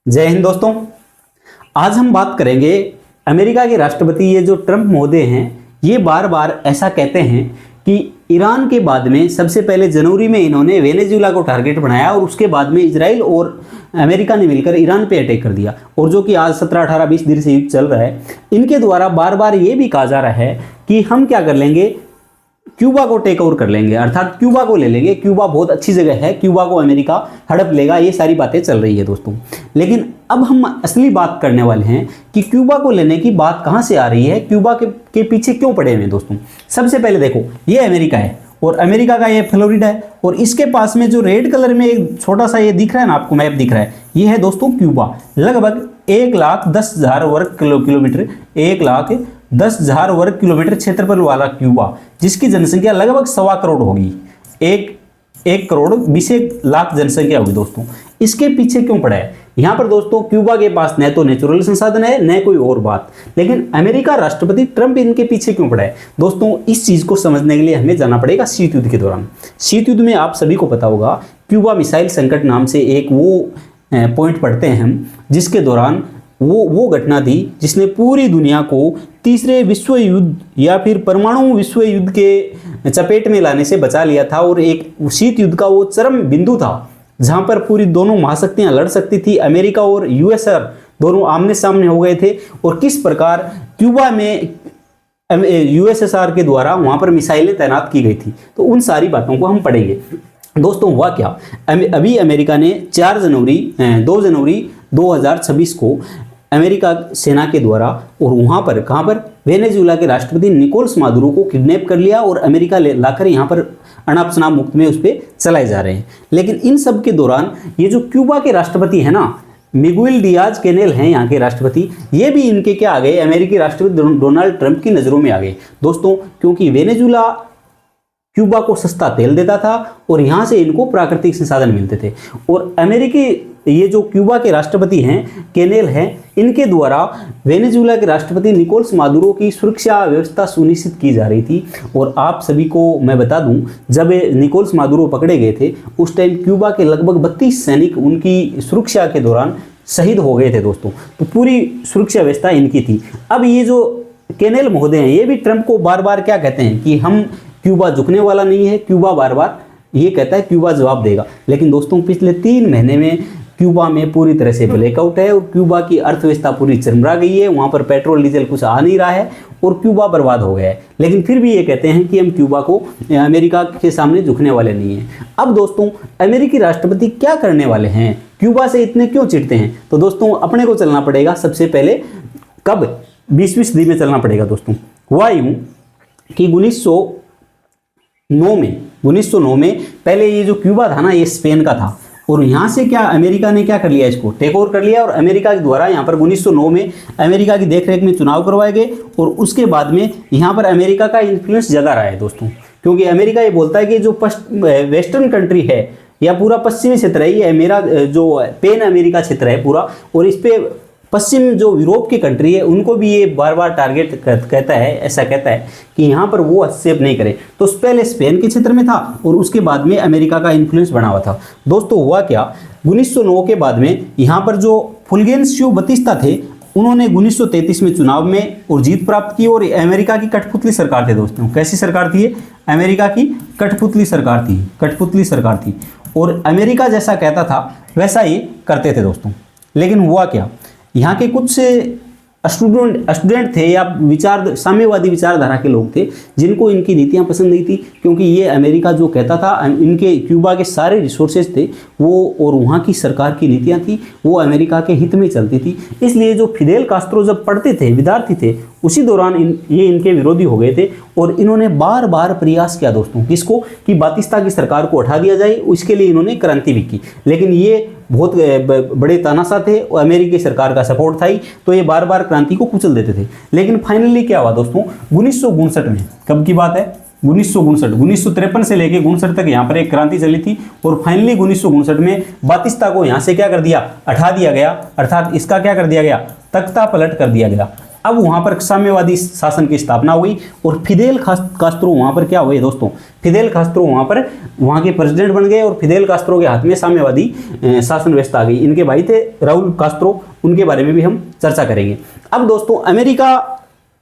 जय हिंद दोस्तों। आज हम बात करेंगे अमेरिका के राष्ट्रपति ये जो ट्रंप महोदय हैं, ये बार बार ऐसा कहते हैं कि ईरान के बाद में सबसे पहले जनवरी में इन्होंने वेनेजुएला को टारगेट बनाया और उसके बाद में इजराइल और अमेरिका ने मिलकर ईरान पे अटैक कर दिया। और जो कि आज 17, 18, 20 दिन से युद्ध चल रहा है, इनके द्वारा बार बार ये भी कहा जा रहा है कि हम क्या कर लेंगे, क्यूबा को टेक ओवर कर लेंगे, अर्थात क्यूबा को ले लेंगे। क्यूबा बहुत अच्छी जगह है, क्यूबा को अमेरिका हड़प लेगा, ये सारी बातें चल रही है दोस्तों। लेकिन अब हम असली बात करने वाले हैं कि क्यूबा को लेने की बात कहां से आ रही है, क्यूबा के पीछे क्यों पड़े हुए हैं दोस्तों। सबसे पहले देखो, ये अमेरिका है और अमेरिका का ये फ्लोरिडा है और इसके पास में जो रेड कलर में एक छोटा सा ये दिख रहा है ना, आपको मैप दिख रहा है, ये है दोस्तों क्यूबा। लगभग 1,10,000 वर्ग किलोमीटर, 1,10,000 वर्ग किलोमीटर क्षेत्रफल वाला क्यूबा, जिसकी जनसंख्या लगभग 1.25 करोड़ होगी। 1 करोड़ 20 लाख जनसंख्या होगी दोस्तों। इसके पीछे क्यों पड़ा है? यहां पर दोस्तों क्यूबा के पास न तो नेचुरल संसाधन है, न कोई और बात। लेकिन अमेरिका राष्ट्रपति ट्रंप इनके पीछे क्यों पड़ा है दोस्तों? इस चीज को समझने के लिए हमें जाना पड़ेगा शीत युद्ध के दौरान। शीत युद्ध में आप सभी को पता होगा, क्यूबा मिसाइल संकट नाम से एक वो पॉइंट पढ़ते हैं हम, जिसके दौरान वो घटना थी जिसने पूरी दुनिया को तीसरे विश्व युद्ध या फिर परमाणु विश्व युद्ध के चपेट में लाने से बचा लिया था। और एक शीत युद्ध का वो चरम बिंदु था जहां पर पूरी दोनों महाशक्तियां लड़ सकती थी। अमेरिका और यूएसआर दोनों आमने सामने हो गए थे और किस प्रकार क्यूबा में यूएसएसआर के द्वारा वहां पर मिसाइलें तैनात की गई थी। तो उन सारी बातों को हम पढ़ेंगे दोस्तों। हुआ क्या, अभी अमेरिका ने 2 जनवरी 2026 को अमेरिका सेना के द्वारा और वहां पर कहां पर वेनेजुएला के राष्ट्रपति निकोलस मादुरो को किडनैप कर लिया और अमेरिका लाकर यहां पर अनाप शनाप मुक्त में उस पर चलाए जा रहे हैं। लेकिन इन सब के दौरान ये जो क्यूबा के राष्ट्रपति है ना, मिगुएल डियाज कैनेल हैं यहाँ के राष्ट्रपति, ये भी इनके क्या आ गए, अमेरिकी राष्ट्रपति डोनाल्ड ट्रंप की नज़रों में आ गए दोस्तों। क्योंकि वेनेजुएला क्यूबा को सस्ता तेल देता था और यहाँ से इनको प्राकृतिक संसाधन मिलते थे। और अमेरिकी ये जो क्यूबा के राष्ट्रपति हैं कैनेल हैं, इनके द्वारा वेनेजुएला के राष्ट्रपति निकोलस मादुरो की सुरक्षा व्यवस्था सुनिश्चित की जा रही थी। और आप सभी को मैं बता दूं, जब निकोलस मादुरो पकड़े गए थे उस टाइम क्यूबा के लगभग 32 सैनिक उनकी सुरक्षा के दौरान शहीद हो गए थे दोस्तों। तो पूरी सुरक्षा व्यवस्था इनकी थी। अब ये जो कैनेल महोदय हैं, ये भी ट्रंप को बार बार क्या कहते हैं कि हम क्यूबा झुकने वाला नहीं है। क्यूबा बार बार ये कहता है क्यूबा जवाब देगा। लेकिन दोस्तों पिछले 3 महीने में क्यूबा में पूरी तरह से ब्लैकआउट है और क्यूबा की अर्थव्यवस्था पूरी चरमरा गई है। वहाँ पर पेट्रोल डीजल कुछ आ नहीं रहा है और क्यूबा बर्बाद हो गया है। लेकिन फिर भी ये कहते हैं कि हम क्यूबा को अमेरिका के सामने झुकने वाले नहीं हैं। अब दोस्तों अमेरिकी राष्ट्रपति क्या करने वाले हैं, क्यूबा से इतने क्यों चिढ़ते हैं? तो दोस्तों अपने को चलना पड़ेगा सबसे पहले, कब 20वीं सदी में चलना पड़ेगा दोस्तों। हुआ यूँ कि 1909 में पहले ये जो क्यूबा था ना, ये स्पेन का था और यहाँ से क्या अमेरिका ने क्या कर लिया, इसको टेक ओवर कर लिया। और अमेरिका के द्वारा यहाँ पर 1909 में अमेरिका की देखरेख में चुनाव करवाए गए और उसके बाद में यहाँ पर अमेरिका का इन्फ्लुएंस ज़्यादा रहा है दोस्तों। क्योंकि अमेरिका ये बोलता है कि जो वेस्टर्न कंट्री है या पूरा पश्चिमी क्षेत्र है, ये मेरा जो पेन अमेरिका क्षेत्र है पूरा, और इस पर पश्चिम जो यूरोप की कंट्री है उनको भी ये बार बार टारगेट कहता है, ऐसा कहता है कि यहाँ पर वो हस्तक्षेप नहीं करे। तो पहले स्पेन के क्षेत्र में था और उसके बाद में अमेरिका का इन्फ्लुएंस बना हुआ था दोस्तों। हुआ क्या, 1909 के बाद में यहाँ पर जो फुल्गेंशियो बतिस्ता थे, उन्होंने 1933 में चुनाव में और जीत प्राप्त की और अमेरिका की कठपुतली सरकार थे दोस्तों। कैसी सरकार थी? अमेरिका की कठपुतली सरकार थी और अमेरिका जैसा कहता था वैसा ही करते थे दोस्तों। लेकिन हुआ क्या, यहाँ के कुछ स्टूडेंट थे या साम्यवादी विचारधारा के लोग थे जिनको इनकी नीतियाँ पसंद नहीं थी। क्योंकि ये अमेरिका जो कहता था, इनके क्यूबा के सारे रिसोर्सेज थे वो और वहाँ की सरकार की नीतियाँ थी वो अमेरिका के हित में चलती थी। इसलिए जो फिदेल कास्त्रो जब पढ़ते थे, विद्यार्थी थे, उसी दौरान ये इनके विरोधी हो गए थे और इन्होंने बार बार प्रयास किया दोस्तों, किसको, कि बातिस्ता की सरकार को हटा दिया जाए। उसके लिए इन्होंने क्रांति भी की। लेकिन ये बहुत बड़े तानाशाह थे और अमेरिकी सरकार का सपोर्ट था ही, तो ये बार बार क्रांति को कुचल देते थे। लेकिन फाइनली क्या हुआ दोस्तों, 1959 में, कब की बात है, 1953 से लेके 59 तक यहाँ पर एक क्रांति चली थी और फाइनली 1959 में बातिस्ता को यहाँ से क्या कर दिया, हटा दिया गया। अर्थात इसका क्या कर दिया गया, तख्ता पलट कर दिया गया। अब वहाँ पर साम्यवादी शासन की स्थापना हुई और फिदेल कास्त्रो वहाँ पर क्या हुए दोस्तों, फिदेल कास्त्रो वहाँ पर वहाँ के प्रेसिडेंट बन गए और फिदेल कास्त्रो के हाथ में साम्यवादी शासन व्यवस्था आ गई। इनके भाई थे राउल कास्त्रो, उनके बारे में भी हम चर्चा करेंगे। अब दोस्तों अमेरिका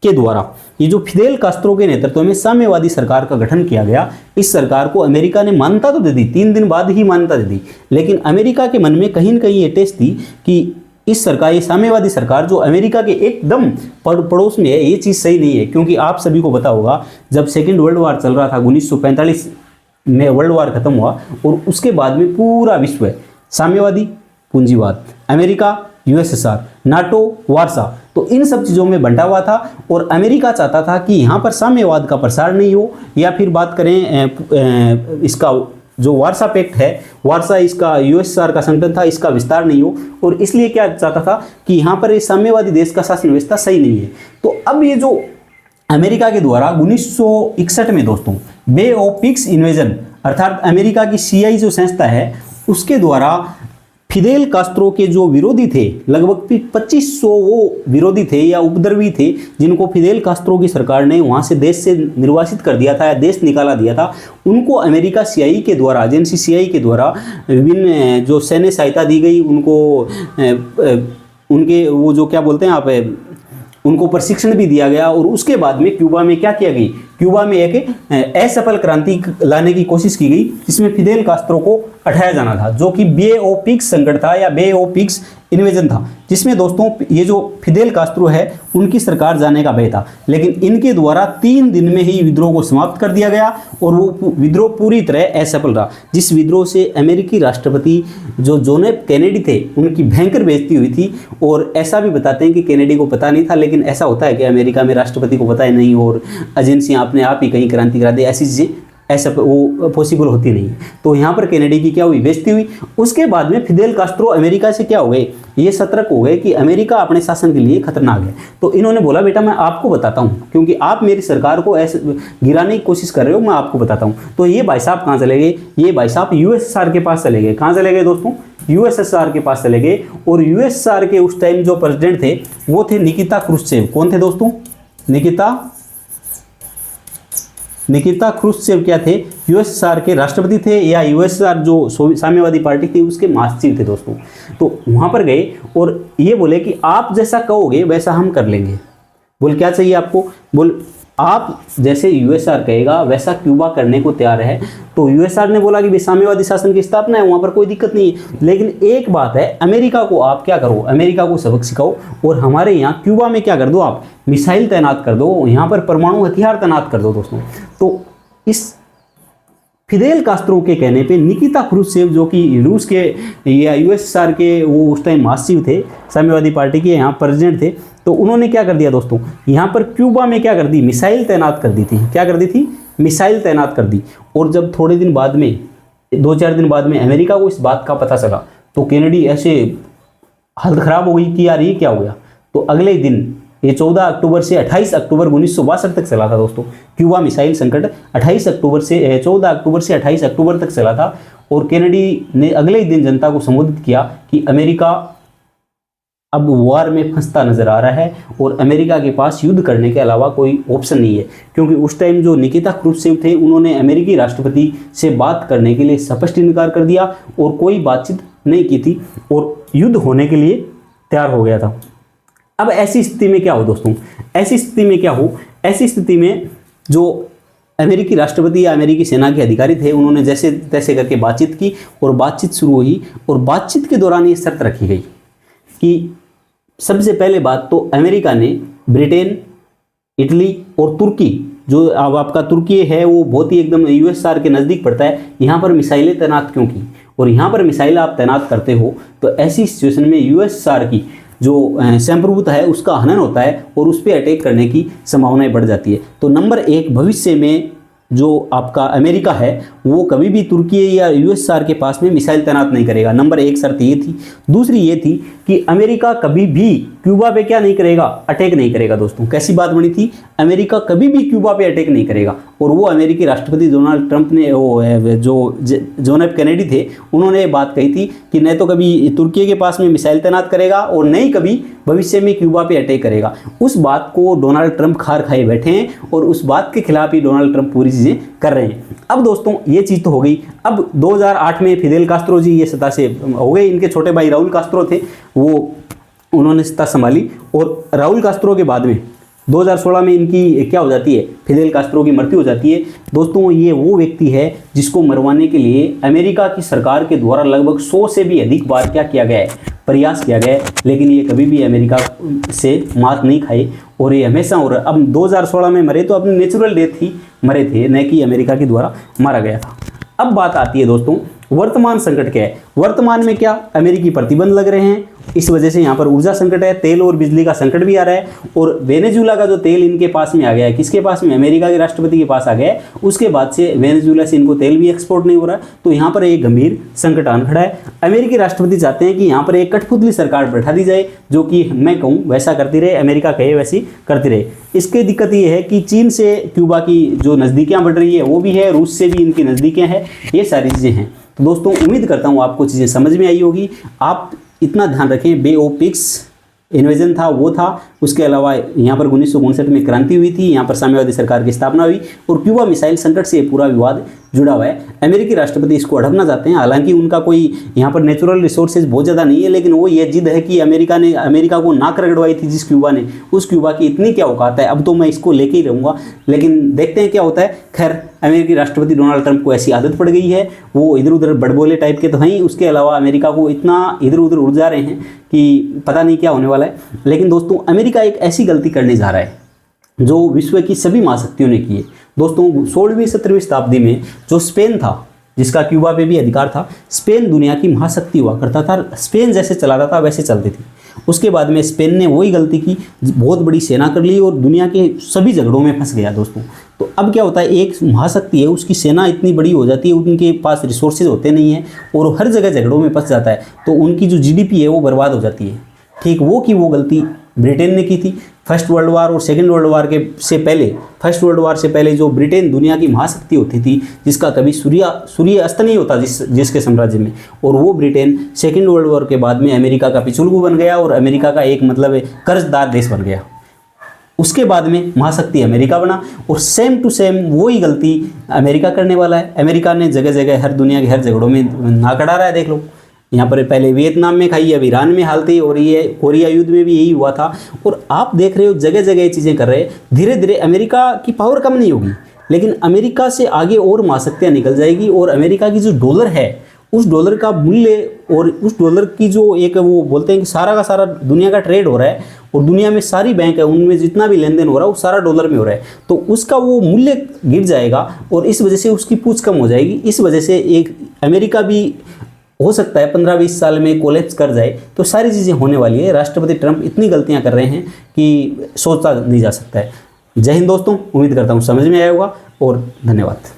के द्वारा ये जो फिदेल कास्त्रो के नेतृत्व में साम्यवादी सरकार का गठन किया गया, इस सरकार को अमेरिका ने मान्यता तो दे दी, 3 दिन बाद ही मान्यता दे दी, लेकिन अमेरिका के मन में कहीं न कहीं ये टेस्ट थी कि इस सरकार, ये साम्यवादी सरकार जो अमेरिका के एकदम पड़ोस में है, ये चीज़ सही नहीं है। क्योंकि आप सभी को पता होगा जब सेकेंड वर्ल्ड वार चल रहा था, 1945 में वर्ल्ड वार खत्म हुआ और उसके बाद में पूरा विश्व है साम्यवादी पूंजीवाद, अमेरिका, यूएसएसआर, नाटो, वार्सा, तो इन सब चीज़ों में बंटा हुआ था और अमेरिका चाहता था कि यहाँ पर साम्यवाद का प्रसार नहीं हो, या फिर बात करें इसका जो वार्सा पैक्ट है, वार्सा इसका यूएसएसआर का संगठन था, इसका विस्तार नहीं हो, और इसलिए क्या चाहता था कि यहाँ पर इस साम्यवादी देश का शासन व्यवस्था सही नहीं है। तो अब ये जो अमेरिका के द्वारा 1961 में दोस्तों बे ऑफ पिग्स इन्वेजन, अर्थात अमेरिका की सीआई जो संस्था है उसके द्वारा फिदेल कास्त्रो के जो विरोधी थे, लगभग 2500 वो विरोधी थे या उपद्रवी थे जिनको फिदेल कास्त्रो की सरकार ने वहाँ से देश से निर्वासित कर दिया था या देश निकाला दिया था, उनको अमेरिका सीआई के द्वारा, एजेंसी सीआई के द्वारा विभिन्न जो सैन्य सहायता दी गई, उनको उनके वो जो क्या बोलते हैं आप, उनको प्रशिक्षण भी दिया गया। और उसके बाद में क्यूबा में क्या किया गई, क्यूबा में एक असफल क्रांति लाने की कोशिश की गई जिसमें फिदेल कास्त्रो को हटाया जाना था, जो कि बे ऑफ पिग्स संकट था या बे ऑफ पिग्स इन्वेजन था, जिसमें दोस्तों ये जो फिदेल कास्त्रो है उनकी सरकार जाने का भय था। लेकिन इनके द्वारा 3 दिन में ही विद्रोह को समाप्त कर दिया गया और वो विद्रोह पूरी तरह असफल रहा, जिस विद्रोह से अमेरिकी राष्ट्रपति जो जॉन एफ कैनेडी थे उनकी भयंकर बेइज्जती हुई थी। और ऐसा भी बताते हैं कि कैनेडी को पता नहीं था, लेकिन ऐसा होता है कि अमेरिका में राष्ट्रपति को पता ही नहीं और एजेंसियाँ अपने आप ही कहीं क्रांति करा दे, ऐसी चीज़ें ऐसा वो पॉसिबल होती नहीं। तो यहाँ पर कैनेडी की क्या हुई, बेइज्जती हुई। उसके बाद में फिदेल कास्त्रो अमेरिका से क्या हो गए, ये सतर्क हो गए कि अमेरिका अपने शासन के लिए खतरनाक है। तो इन्होंने बोला बेटा मैं आपको बताता हूँ, क्योंकि आप मेरी सरकार को ऐसे गिराने की कोशिश कर रहे हो, मैं आपको बताता हूँ। तो ये भाई साहब कहाँ चले गए, ये भाई साहब यूएसएसआर के पास चले गए। कहाँ चले गए दोस्तों, यूएसएसआर के पास चले गए। और यूएसएसआर के उस टाइम जो प्रेसिडेंट थे वो थे निकिता क्रुश्चेव। कौन थे दोस्तों, निकिता क्रुश्चेव क्या थे, यूएसएसआर के राष्ट्रपति थे या यूएसएसआर जो साम्यवादी पार्टी थी उसके महासचिव थे दोस्तों। तो वहाँ पर गए और ये बोले कि आप जैसा कहोगे वैसा हम कर लेंगे। बोल क्या चाहिए आपको, बोल आप जैसे यूएसएसआर कहेगा वैसा क्यूबा करने को तैयार है। तो यूएसएसआर ने बोला कि साम्यवादी शासन की स्थापना है, वहाँ पर कोई दिक्कत नहीं है, लेकिन एक बात है, अमेरिका को आप क्या करो, अमेरिका को सबक सिखाओ और हमारे यहाँ क्यूबा में क्या कर दो, आप मिसाइल तैनात कर दो, यहाँ पर परमाणु हथियार तैनात कर दो दोस्तों। तो इस फिदेल कास्त्रो के कहने पे निकिता क्रुश्चेव जो कि रूस के या यूएसएसआर के वो उस टाइम महासचिव थे, साम्यवादी पार्टी के यहाँ प्रेसिडेंट थे, तो उन्होंने क्या कर दिया दोस्तों, यहाँ पर क्यूबा में क्या कर दी, मिसाइल तैनात कर दी थी। क्या कर दी थी, मिसाइल तैनात कर दी। और जब थोड़े दिन बाद में 2-4 दिन बाद में अमेरिका को इस बात का पता चला तो कैनेडी ऐसे हालत खराब हो गई कि यार ये क्या हो गया। तो अगले दिन ये 14 अक्टूबर से 28 अक्टूबर 1962 तक चला था दोस्तों। क्यूबा मिसाइल संकट 14 अक्टूबर से 28 अक्टूबर तक चला था। और कैनेडी ने अगले ही दिन जनता को संबोधित किया कि अमेरिका अब वार में फंसता नजर आ रहा है और अमेरिका के पास युद्ध करने के अलावा कोई ऑप्शन नहीं है। क्योंकि उस टाइम जो निकिता क्रुश्चेव थे उन्होंने अमेरिकी राष्ट्रपति से बात करने के लिए स्पष्ट इनकार कर दिया और कोई बातचीत नहीं की थी और युद्ध होने के लिए तैयार हो गया था। अब ऐसी स्थिति में क्या हो दोस्तों, ऐसी स्थिति में जो अमेरिकी राष्ट्रपति या अमेरिकी सेना के अधिकारी थे उन्होंने जैसे तैसे करके बातचीत की और बातचीत शुरू हुई। और बातचीत के दौरान ये शर्त रखी गई कि सबसे पहले बात तो अमेरिका ने ब्रिटेन, इटली और तुर्की, जो अब आपका तुर्की है वो बहुत ही एकदम यूएसएसआर के नज़दीक पड़ता है, यहाँ पर मिसाइलें तैनात क्यों की। और यहाँ पर मिसाइल आप तैनात करते हो तो ऐसी सिचुएशन में यूएसएसआर की जो संप्रभुता है उसका हनन होता है और उस पर अटैक करने की संभावनाएं बढ़ जाती है। तो नंबर 1, भविष्य में जो आपका अमेरिका है वो कभी भी तुर्की या यूएसएसआर के पास में मिसाइल तैनात नहीं करेगा। नंबर 1 शर्त ये थी। दूसरी ये थी कि अमेरिका कभी भी क्यूबा पे क्या नहीं करेगा, अटैक नहीं करेगा। दोस्तों कैसी बात बनी थी, अमेरिका कभी भी क्यूबा पे अटैक नहीं करेगा। और वो अमेरिकी राष्ट्रपति डोनाल्ड ट्रंप ने, वो जो जॉन एफ कैनेडी थे, उन्होंने ये बात कही थी कि न तो कभी तुर्की के पास में मिसाइल तैनात करेगा और न ही कभी भविष्य में क्यूबा पे अटैक करेगा। उस बात को डोनाल्ड ट्रंप खार खाए बैठे हैं और उस बात के खिलाफ ही डोनाल्ड ट्रंप पूरी चीज़ें कर रहे हैं। अब दोस्तों ये चीज़ तो हो गई। अब 2008 में फिदेल कास्त्रो जी ये सत्ता से हो गए, इनके छोटे भाई राउल कास्त्रो थे, वो उन्होंने सत्ता संभाली। और राउल कास्त्रो के बाद में 2016 में इनकी क्या हो जाती है, फिदेल कास्त्रो की मृत्यु हो जाती है। दोस्तों ये वो व्यक्ति है जिसको मरवाने के लिए अमेरिका की सरकार के द्वारा लगभग 100 से भी अधिक बार क्या किया गया है, प्रयास किया गया है, लेकिन ये कभी भी अमेरिका से मात नहीं खाए और ये हमेशा हो रहा। अब 2016 में मरे तो अपनी नेचुरल डेथ ही मरे थे, न कि अमेरिका के द्वारा मारा गया था। अब बात आती है दोस्तों वर्तमान संकट क्या है। वर्तमान में क्या अमेरिकी प्रतिबंध लग रहे हैं, इस वजह से यहाँ पर ऊर्जा संकट है, तेल और बिजली का संकट भी आ रहा है। और वेनेजुएला का जो तेल इनके पास में आ गया है, किसके पास में, अमेरिका के राष्ट्रपति के पास आ गया है, उसके बाद से वेनेजुएला से इनको तेल भी एक्सपोर्ट नहीं हो रहा है। तो यहाँ पर एक गंभीर संकट आन खड़ा है। अमेरिकी राष्ट्रपति चाहते हैं कि यहाँ पर एक कठपुतली सरकार बैठा दी जाए, जो कि मैं कहूँ वैसा करती रहे, अमेरिका कहे वैसी करती रहे। इसकी दिक्कत ये है कि चीन से क्यूबा की जो नज़दीकियाँ बढ़ रही है वो भी है, रूस से भी इनकी नज़दीकियाँ हैं, ये सारी चीज़ें हैं। तो दोस्तों उम्मीद करता हूँ आपको चीज़ें समझ में आई होगी। आप इतना ध्यान रखें, बे ऑफ पिग्स इन्वेजन था वो था, उसके अलावा यहाँ पर 1959 में क्रांति हुई थी, यहाँ पर साम्यवादी सरकार की स्थापना हुई और क्यूबा मिसाइल संकट से पूरा विवाद जुड़ा हुआ है। अमेरिकी राष्ट्रपति इसको हड़पना चाहते हैं, हालांकि उनका कोई यहाँ पर नेचुरल रिसोर्सेज बहुत ज़्यादा नहीं है, लेकिन वो ये जिद है कि अमेरिका को नाक रगड़वाई थी जिस क्यूबा ने, उस क्यूबा की इतनी क्या औकात है, अब तो मैं इसको लेके ही रहूँगा। लेकिन देखते हैं क्या होता है। खैर अमेरिकी राष्ट्रपति डोनाल्ड ट्रंप को ऐसी आदत पड़ गई है, वो इधर उधर बड़बोले टाइप के तो हैं, उसके अलावा अमेरिका को इतना इधर उधर उड़ जा रहे हैं कि पता नहीं क्या होने वाला है। लेकिन दोस्तों अमेरिका एक ऐसी गलती करने जा रहा है जो विश्व की सभी महाशक्तियों ने की है। दोस्तों 16वीं 17वीं शताब्दी में जो स्पेन था, जिसका क्यूबा पे भी अधिकार था, स्पेन दुनिया की महाशक्ति हुआ करता था, स्पेन जैसे चलाता था वैसे चलती थी। उसके बाद में स्पेन ने वही गलती की, बहुत बड़ी सेना कर ली और दुनिया के सभी झगड़ों में फंस गया। दोस्तों तो अब क्या होता है, एक महाशक्ति है, उसकी सेना इतनी बड़ी हो जाती है, उनके पास रिसोर्सेज होते नहीं हैं और हर जगह झगड़ों में फंस जाता है, तो उनकी जो जीडीपी है वो बर्बाद हो जाती है। ठीक वो गलती ब्रिटेन ने की थी। फर्स्ट वर्ल्ड वार और second world war first world war से पहले जो ब्रिटेन दुनिया की महाशक्ति होती थी, जिसका कभी सूर्य अस्त नहीं होता जिसके साम्राज्य में, और वो ब्रिटेन सेकेंड वर्ल्ड वार के बाद में अमेरिका का पिछुलगू बन गया और अमेरिका का एक मतलब कर्जदार देश बन गया। उसके बाद में महाशक्ति अमेरिका बना और सेम टू सेम वही गलती अमेरिका करने वाला है। अमेरिका ने जगह जगह हर दुनिया के हर झगड़ों में नाक अड़ा रहा है। देख लो, यहाँ पर पहले वियतनाम में खाई, अब ईरान में हाल थी और ये कोरिया युद्ध में भी यही हुआ था। और आप देख रहे हो जगह जगह ये चीज़ें कर रहे हैं। धीरे धीरे अमेरिका की पावर कम नहीं होगी, लेकिन अमेरिका से आगे और महाशक्तियाँ निकल जाएगी और अमेरिका की जो डॉलर है, उस डॉलर का मूल्य और उस डॉलर की जो एक वो बोलते हैं कि सारा का सारा दुनिया का ट्रेड हो रहा है और दुनिया में सारी बैंक है, उनमें जितना भी लेन देन हो रहा है वो सारा डॉलर में हो रहा है, तो उसका वो मूल्य गिर जाएगा और इस वजह से उसकी पूंछ कम हो जाएगी। इस वजह से एक अमेरिका भी हो सकता है 15-20 साल में कोलैप्स कर जाए। तो सारी चीज़ें होने वाली है। राष्ट्रपति ट्रंप इतनी गलतियां कर रहे हैं कि सोचा नहीं जा सकता है। जय हिंद दोस्तों, उम्मीद करता हूँ समझ में आया होगा और धन्यवाद।